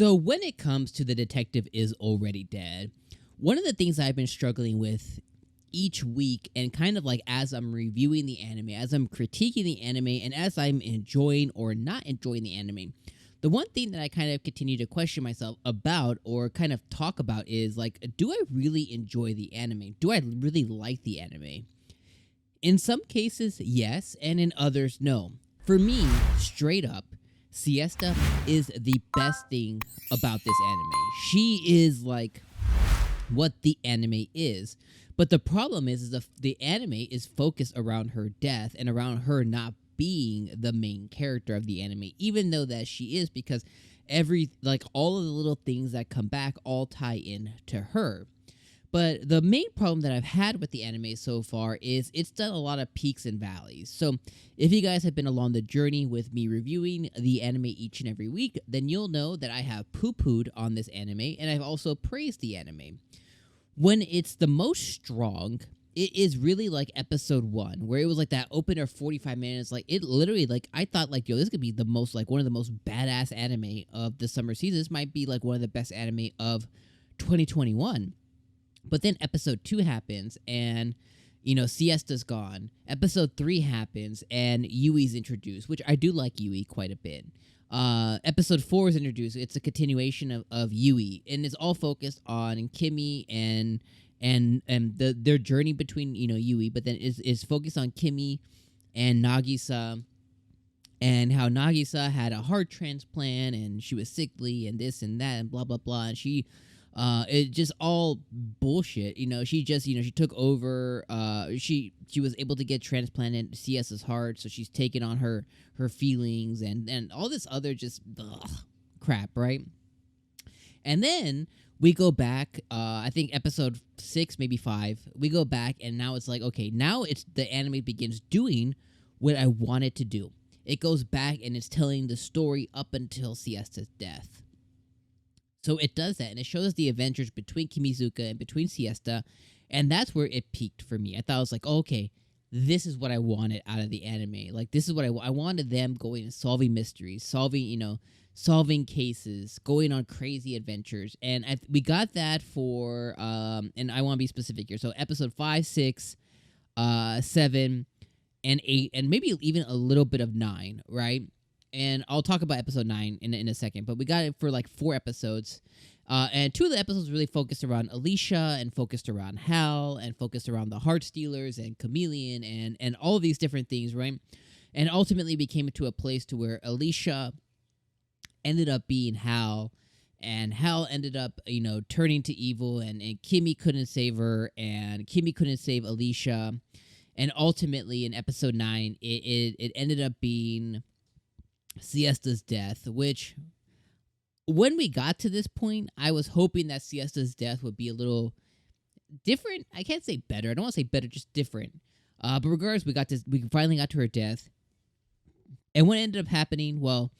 So when it comes to the detective is already dead, one of the things I've been struggling with each week and kind of like as I'm reviewing the anime, as I'm critiquing the anime, and as I'm enjoying or not enjoying the anime, the one thing that I kind of continue to question myself about or kind of talk about is like, do I really enjoy the anime? Do I really like the anime? In some cases, yes, and in others, no. For me, straight up, Siesta is the best thing about this anime. She is like what the anime is. But the problem is the anime is focused around her death and around her not being the main character of the anime, even though that she is, because all of the little things that come back all tie in to her. But the main problem that I've had with the anime so far is it's done a lot of peaks and valleys. So if you guys have been along the journey with me reviewing the anime each and every week, then you'll know that I have poo-pooed on this anime, and I've also praised the anime. When it's the most strong, it is really like episode 1, where it was like that opener 45 minutes. Like, it literally, like, I thought, like, yo, this could be the most, like, one of the most badass anime of the summer season. This might be, like, one of the best anime of 2021. But then episode 2 happens, and, you know, Siesta's gone. Episode 3 happens, and Yui's introduced, which I do like Yui quite a bit. Episode 4 is introduced. It's a continuation of Yui, and it's all focused on KIMI and their journey between, you know, Yui, but then is focused on KIMI and Nagisa, and how Nagisa had a heart transplant, and she was sickly, and this and that, and blah blah blah, and she. It just all bullshit. You know, she just, you know, she took over. She was able to get transplanted CS's heart, so she's taken on her feelings and all this other just crap, right? And then we go back. I think episode 6, maybe 5. We go back, and now it's like, okay, now it's the anime begins doing what I want it to do. It goes back and it's telling the story up until Siesta's death. So it does that, and it shows the adventures between Kimizuka and between Siesta, and that's where it peaked for me. I thought, I was like, oh, okay, this is what I wanted out of the anime. Like, this is what I wanted them going and solving mysteries, solving cases, going on crazy adventures, and we got that for, and I want to be specific here, so episode 5, 6, 7, and 8, and maybe even a little bit of 9, right? And I'll talk about episode 9 in a second, but we got it for like 4 episodes. And 2 of the episodes really focused around Alicia and focused around Hal and focused around the Heart Stealers and Chameleon and all of these different things, right? And ultimately became to a place to where Alicia ended up being Hal, and Hal ended up, you know, turning to evil, and Kimi couldn't save her, and Kimi couldn't save Alicia. And ultimately in episode 9, it ended up being Siesta's death, which when we got to this point, I was hoping that Siesta's death would be a little different. I can't say better. I don't want to say better, just different. But regardless, we finally got to her death. And what ended up happening, well,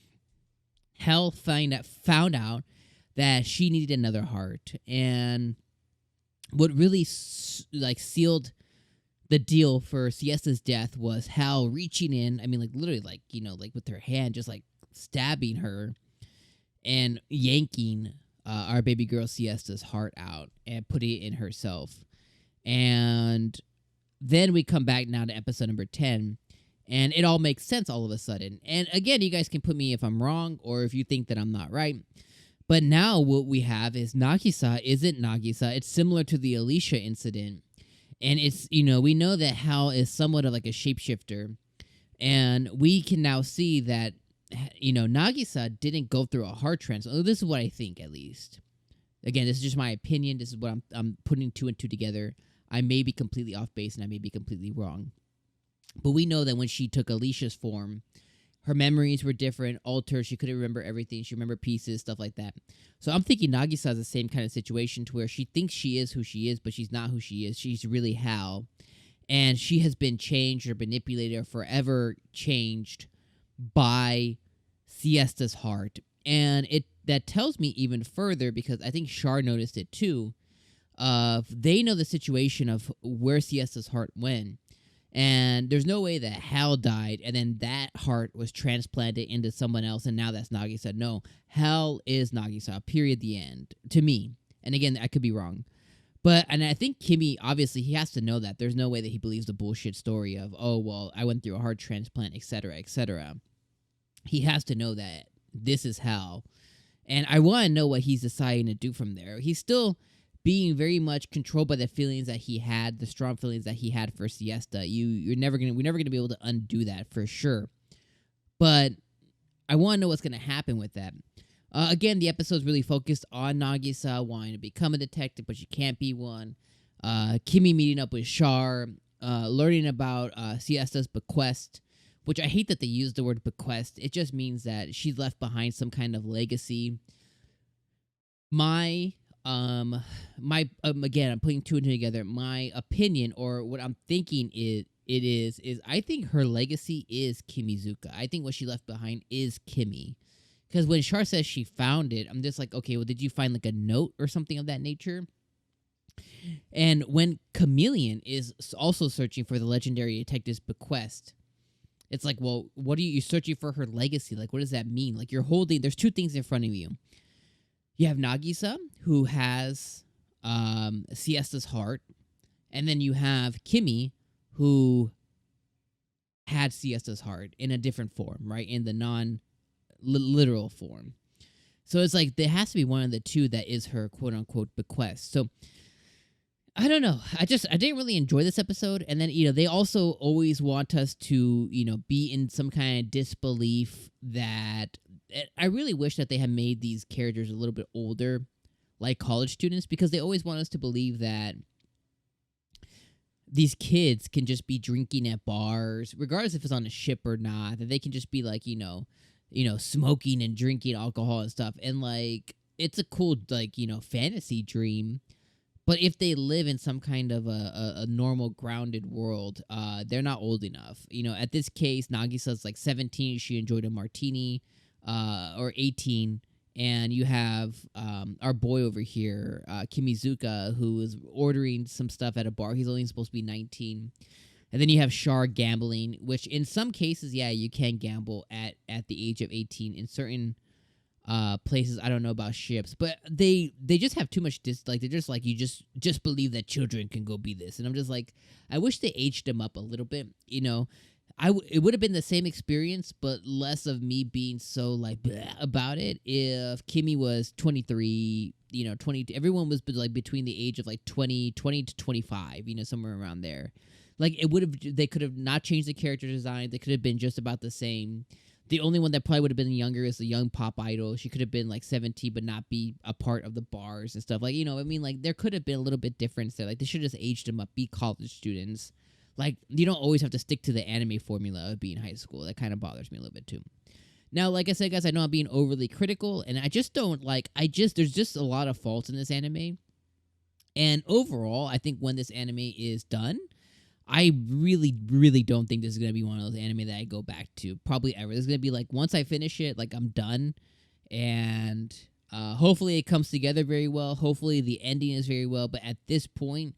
Hell found out that she needed another heart. And what really sealed the deal for Siesta's death was Hal reaching in. I mean, like, literally, like, you know, like with her hand, just like stabbing her and yanking our baby girl Siesta's heart out and putting it in herself. And then we come back now to episode number 10, and it all makes sense all of a sudden. And again, you guys can put me if I'm wrong or if you think that I'm not right. But now what we have is Nagisa isn't Nagisa. It's similar to the Alicia incident. And it's, you know, we know that Hal is somewhat of like a shapeshifter. And we can now see that, you know, Nagisa didn't go through a heart transplant. This is what I think, at least. Again, this is just my opinion. This is what I'm putting 2 and 2 together. I may be completely off base and I may be completely wrong. But we know that when she took Alicia's form, her memories were different, altered. She couldn't remember everything. She remembered pieces, stuff like that. So I'm thinking Nagisa has the same kind of situation to where she thinks she is who she is, but she's not who she is. She's really Hal. And she has been changed or manipulated or forever changed by Siesta's heart. And that tells me even further, because I think Char noticed it too. They know the situation of where Siesta's heart went. And there's no way that Hal died and then that heart was transplanted into someone else and now that's Nagisa. No, Hal is Nagisa, period, the end, to me. And again, I could be wrong. And I think KIMI, obviously, he has to know that. There's no way that he believes the bullshit story of, oh, well, I went through a heart transplant, etc., etc. He has to know that this is Hal. And I want to know what he's deciding to do from there. He's still being very much controlled by the feelings that he had, the strong feelings that he had for Siesta. We're never gonna be able to undo that for sure. But I want to know what's gonna happen with that. Again, the episode's really focused on Nagisa wanting to become a detective, but she can't be one. KIMI meeting up with Char, learning about Siesta's bequest, which I hate that they use the word bequest. It just means that she's left behind some kind of legacy. Again, I'm putting two and two together. My opinion, or what I'm thinking is I think her legacy is Kimizuka. I think what she left behind is KIMI. Because when Char says she found it, I'm just like, okay, well, did you find like a note or something of that nature? And when Chameleon is also searching for the legendary detective's bequest, it's like, well, what are you're searching for her legacy? Like, what does that mean? Like, there's two things in front of you. You have Nagisa, who has Siesta's heart, and then you have KIMI, who had Siesta's heart in a different form, right? In the non-literal form. So it's like there has to be one of the two that is her quote-unquote bequest. So I don't know. I didn't really enjoy this episode. And then, they also always want us to, be in some kind of disbelief that I really wish that they had made these characters a little bit older, like college students, because they always want us to believe that these kids can just be drinking at bars, regardless if it's on a ship or not, that they can just be like, smoking and drinking alcohol and stuff. And like, it's a cool, like, fantasy dream. But if they live in some kind of a normal, grounded world, they're not old enough. At this case, Nagisa's like 17. She enjoyed a martini, or 18. And you have our boy over here, Kimizuka, who is ordering some stuff at a bar. He's only supposed to be 19. And then you have Char gambling, which in some cases, yeah, you can gamble at the age of 18 in certain places. I don't know about ships, but they just have too much they're just like, you just believe that children can go be this. And I'm just like, I wish they aged them up a little bit. It would have been the same experience, but less of me being so like bleh about it. If KIMI was 23, 20, everyone was like between the age of like 20 to 25, somewhere around there. Like they could have not changed the character design. They could have been just about the same. The only one that probably would have been younger is the young pop idol. She could have been like 17, but not be a part of the bars and stuff. Like, like there could have been a little bit difference there. Like they should have just aged them up, be college students. Like, you don't always have to stick to the anime formula of being high school. That kind of bothers me a little bit too. Now, like I said, guys, I know I'm being overly critical, and I just don't like, there's just a lot of faults in this anime. And overall, I think when this anime is done, I really, really don't think this is going to be one of those anime that I go back to probably ever. This is going to be like, once I finish it, like I'm done. And hopefully it comes together very well. Hopefully the ending is very well. But at this point,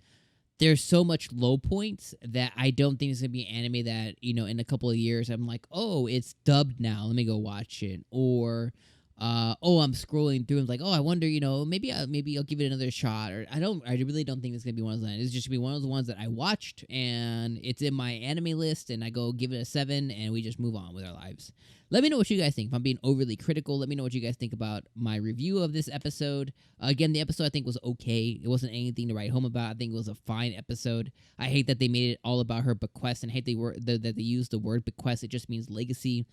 there's so much low points that I don't think it's going to be an anime that, in a couple of years, I'm like, oh, it's dubbed now. Let me go watch it. Or, I'm scrolling through and like, oh, I wonder, maybe I'll give it another shot. Or I really don't think it's going to be one of those. It's just going to be one of the ones that I watched and it's in my anime list and I go give it a 7 and we just move on with our lives. Let me know what you guys think. If I'm being overly critical, let me know what you guys think about my review of this episode. Again, the episode I think was okay. It wasn't anything to write home about. I think it was a fine episode. I hate that they made it all about her bequest and hate that they used the word bequest. It just means legacy.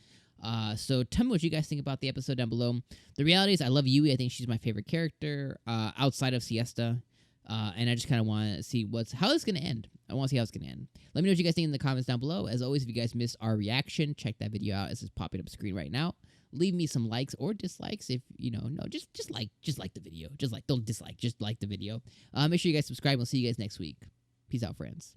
So tell me what you guys think about the episode down below. The reality is I love Yui. I think she's my favorite character outside of Siesta. And I just kind of want to see how it's going to end. I want to see how it's going to end. Let me know what you guys think in the comments down below. As always, if you guys missed our reaction, check that video out as it's popping up screen right now. Leave me some likes or dislikes if, just like the video. Don't dislike, just like the video. Make sure you guys subscribe. We'll see you guys next week. Peace out, friends.